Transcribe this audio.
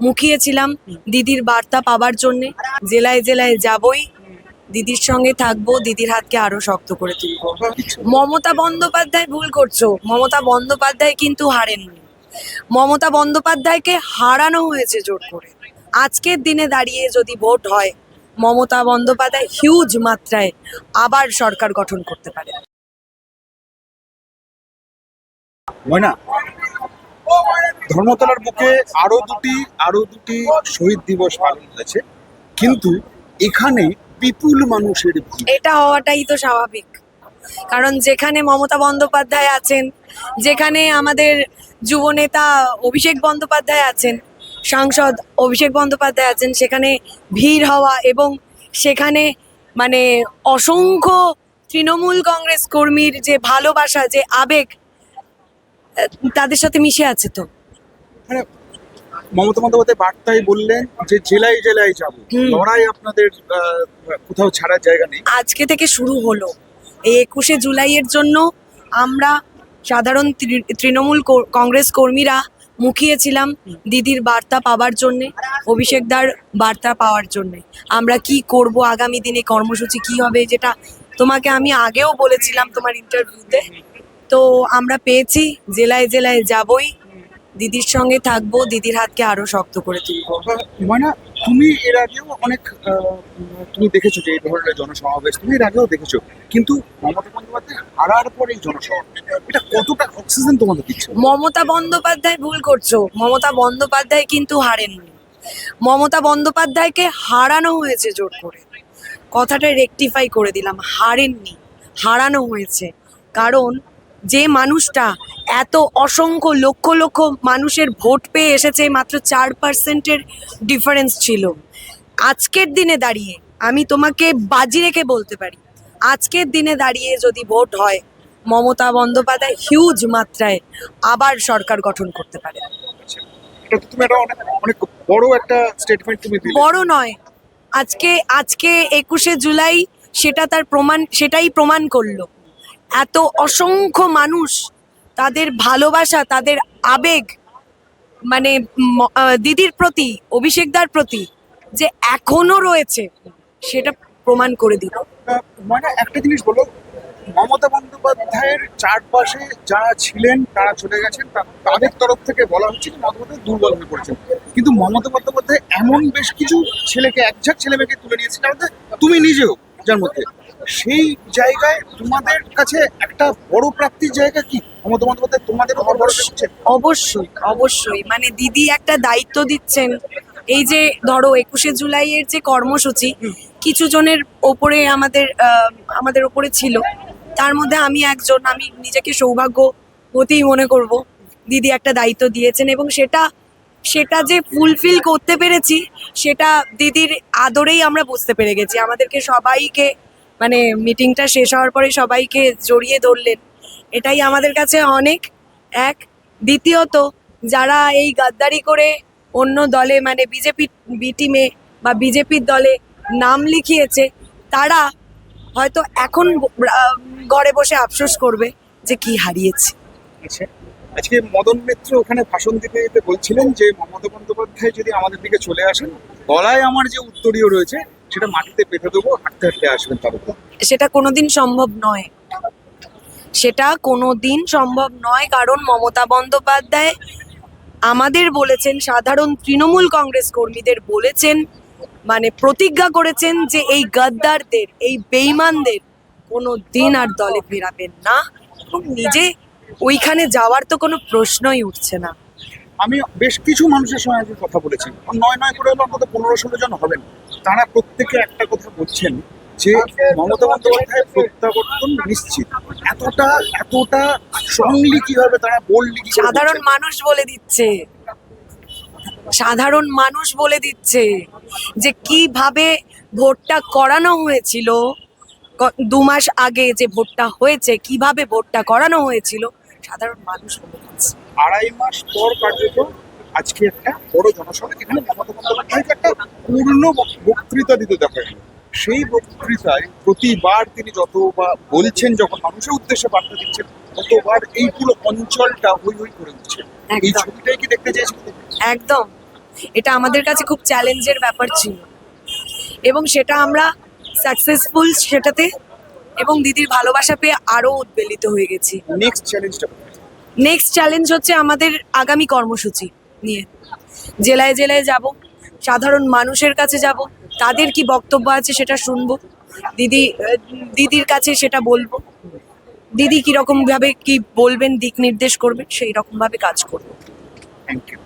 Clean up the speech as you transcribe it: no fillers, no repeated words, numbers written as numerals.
মুখিয়েছিলাম দিদির বার্তা পাবার জন্যে। জেলায় জেলায় যাবই, দিদির সঙ্গে থাকবো, দিদির হাতকে আরো শক্ত করে তুলবো। মমতা বন্দ্যোপাধ্যায় ভুল করছো, মমতা বন্দ্যোপাধ্যায় কিন্তু হারেননি। মমতা বন্দ্যোপাধ্যায়কে হারানো হয়েছে জোর করে। আজকের দিনে দাঁড়িয়ে যদি ভোট হয়, মমতা বন্দ্যোপাধ্যায় হিউজ মাত্রায় আবার সরকার গঠন করতে পারে। ময়না, ধর্মতলার বুকে আরো দুটি শহীদ দিবস পালন হয়েছে, কিন্তু এখানে বিপুল মানুষের ভিড়। এটা হওয়াটাই তো স্বাভাবিক, কারণ যেখানে মমতা বন্দ্যোপাধ্যায় আছেন, যেখানে আমাদের যুবনেতা অভিষেক বন্দ্যোপাধ্যায় আছেন, সাংসদ অভিষেক বন্দ্যোপাধ্যায় আছেন, সেখানে ভিড় হওয়া এবং সেখানে মানে অসংখ্য তৃণমূল কংগ্রেস কর্মীর যে ভালোবাসা, যে আবেগ তাদের সাথে মিশে আছে। তো মানে মমতা বন্দ্যোপাধ্যায় বার্তায় বললেন যে জেলায় জেলায় যাব, লড়াই আপনাদের কোথাও ছাড়ার জায়গা নেই। আজকে থেকে শুরু হলো এই 21শে জুলাইয়ের জন্য। আমরা সাধারণ তৃণমূল কংগ্রেস কর্মীরা মুখিয়েছিলাম দিদির বার্তা পাওয়ার জন্যে, অভিষেকদার বার্তা পাওয়ার জন্যে। আমরা কি করব, আগামী দিনে কর্মসূচি কি হবে, যেটা তোমাকে আমি আগেও বলেছিলাম তোমার ইন্টারভিউতে। তো আমরা পেয়েছি, জেলায় জেলায় যাবই, দিদির সঙ্গে থাকবো, দিদির হাতকে আরো শক্ত করে তুলবো। মানে তুমি এর আগেও অনেক তুমি দেখেছো যে এই ধরনের জনসমাবেশ তুমি এর আগেও দেখেছো, কিন্তু মমতা বন্দ্যোপাধ্যায় হারার পর এই জনসমাবেশ, এটা কতটা অক্সিজেন তোমাদের দিচ্ছে? মমতা বন্দ্যোপাধ্যায় ভুল করছো, মমতা বন্দ্যোপাধ্যায় কিন্তু হারেননি। মমতা বন্দ্যোপাধ্যায়কে হারানো হয়েছে জোর করে। কথাটা রেকটিফাই করে দিলাম, হারেননি, হারানো হয়েছে। কারণ যে মানুষটা এত অসংখ্য লক্ষ লক্ষ মানুষের ভোট পেয়ে এসেছে, মাত্র 4%-এর ডিফারেন্স ছিল। আজকের দিনে দাঁড়িয়ে আমি তোমাকে বাজি রেখে বলতে পারি, আজকের দিনে দাঁড়িয়ে যদি ভোট হয়, মমতা বন্দ্যোপাধ্যায় হিউজ মাত্রায় আবার সরকার গঠন করতে পারে। এটা তো তুমি একটা অনেক বড় একটা স্টেটমেন্ট তুমি দিলে। বড় নয়, আজকে 21শে জুলাই সেটাই প্রমাণ করলো। এত অসংখ্য মানুষ, তাদের ভালোবাসা, তাদের আবেগ মানে দিদির প্রতি, অভিষেকদার প্রতি যে এখনো রয়েছে, সেটা প্রমাণ করে দিল। মানে একটা জিনিস বলো, মমতা বন্দ্যোপাধ্যায়ের চারপাশে যারা ছিলেন তারা চলে গেছেন, তাদের তরফ থেকে বলা হচ্ছে যে মমতা বন্দ্যোপাধ্যায় দুর্বল হয়ে পড়েছেন, কিন্তু মমতা বন্দ্যোপাধ্যায় এমন বেশ কিছু ছেলেকে, একঝাক ছেলে মেয়েকে তুলে নিয়েছিলেন, তুমি নিজেও যার মধ্যে। সেই জায়গায় তোমাদের কাছে একটা বড় প্রাপ্তির জায়গা কি মমতা বন্দ্যোপাধ্যায় তোমাদের উপর বড় দিচ্ছে? অবশ্যই অবশ্যই, মানে দিদি একটা দায়িত্ব দিচ্ছেন। এই যে ধরো 21শে জুলাইয়ের যে কর্মসূচি, কিছু জনের ওপরে আমাদের ওপরে ছিল, তার মধ্যে আমি একজন। আমি নিজেকে সৌভাগ্যবতীই মনে করব, দিদি একটা দায়িত্ব দিয়েছেন এবং সেটা যে ফুলফিল করতে পেরেছি, সেটা দিদির আদরেই আমরা বুঝতে পেরে গেছি। আমাদেরকে সবাইকে, মানে মিটিংটা শেষ হওয়ার পরে সবাইকে জড়িয়ে ধরলেন, এটাই আমাদের কাছে অনেক। এক, দ্বিতীয়ত যারা এই গাদ্দারি করে অন্য দলে, মানে বি টিমে বা বিজেপির দলে নাম লিখিয়েছে, তারা হয়তো এখন ঘরে বসে আফসোস করবে যে কি হারিয়েছে। আজকে মদন মিত্র ওখানে ভাষণ দিতে দিতে বলছিলেন যে মমতা বন্দ্যোপাধ্যায় যদি আমাদের দিকে চলে আসেন, গলায় আমার যে উত্তরীয় রয়েছে সেটা মাটিতে পেতে দেবো, হাঁটতে হাঁটতে আসবেন তার উপর। সেটা কোনোদিন সম্ভব নয়, সেটা কোনোদিন সম্ভব নয়। কারণ মমতা বন্দ্যোপাধ্যায় আমাদের বলেছেন, সাধারণ তৃণমূল কংগ্রেস কর্মীদের বলেছেন, মানে প্রতিজ্ঞা করেছেন যে এই গাদ্দারদের, এই বেঈমানদের কোনো দিন আর দলে ফেরাবেন না, এবং নিজে ওইখানে যাওয়ার তো কোনো প্রশ্নই উঠছে না। আমি বেশ কিছু মানুষের সঙ্গে আজকে কথা বলেছি, নয় করে হলো অন্তত 15-16 জন হবেন। তারা প্রত্যেকে একটা কথা বলছেন যে মমতা বন্দ্যোপাধ্যায়ের প্রত্যাবর্তন নিশ্চিত। এতটা স্ট্রংলি কিভাবে তারা বললি? সাধারণ মানুষ বলে দিচ্ছে, সাধারণ মানুষ বলে দিচ্ছে যে কিভাবে ভোটটা করানো হয়েছিল 2 মাস আগে, যে ভোটটা হয়েছে, কিভাবে ভোটটা করানো হয়েছিল, সাধারণ মানুষ বলে দিচ্ছে। 2.5 মাস পর কার্যত আজকে একটা বড় জনসভা, যেখানে মমতা বন্দ্যোপাধ্যায়কে একটা পূর্ণ বক্তৃতা দিতে দেখা গেল। সেই বক্তৃতায় প্রতিবার তিনি যতবার বলছেন, যখন মানুষের উদ্দেশ্যে বার্তা দিচ্ছেন, ততবার এই পুরো অঞ্চলটা হই হই করে উঠছে। এই ছবিটাই কি দেখতে চেয়েছিল? একদম এটা আমাদের কাছে খুব চ্যালেঞ্জের ব্যাপার ছিল এবং সেটা আমরা সাকসেসফুল সেটাতে, এবং দিদির ভালোবাসা পেয়ে আরো উদ্বেলিত হয়ে গেছি। নেক্সট চ্যালেঞ্জটা নেক্সট চ্যালেঞ্জ হচ্ছে আমাদের আগামী কর্মসূচি নিয়ে। জেলায় জেলায় যাব, সাধারণ মানুষের কাছে যাব, তাদের কি বক্তব্য আছে সেটা শুনবো, দিদির কাছে সেটা বলবো, দিদি কিরকম ভাবে কি বলবেন, দিক নির্দেশ করবেন, সেই রকম ভাবে কাজ করবো। Thank you.